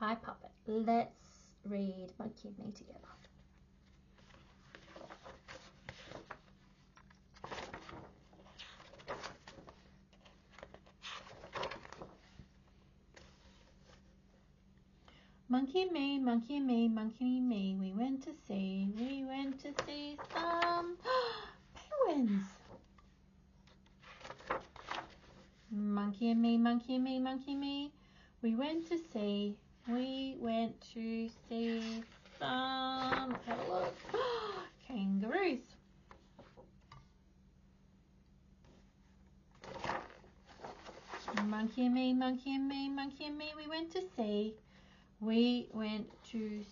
Hi, Puppet. Let's read Monkey and Me together. Monkey and me, monkey and me, monkey and me. We went to see some penguins. Monkey and me, monkey and me, monkey and me. We went to see some, let's have a look, kangaroos. Monkey and me, monkey and me, monkey and me. We went to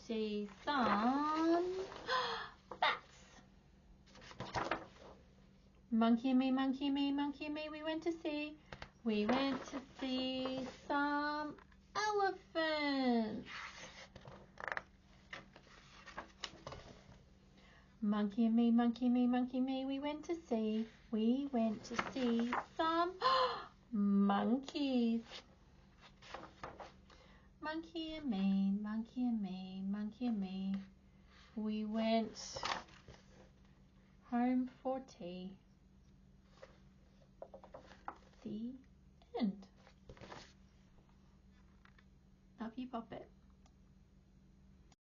see some bats. Monkey and me, monkey and me, monkey and me. We went to see some elephants. Monkey and me, monkey and me, monkey and me. We went to see some monkeys. Monkey and me, monkey and me, monkey and me. We went home for tea. The end.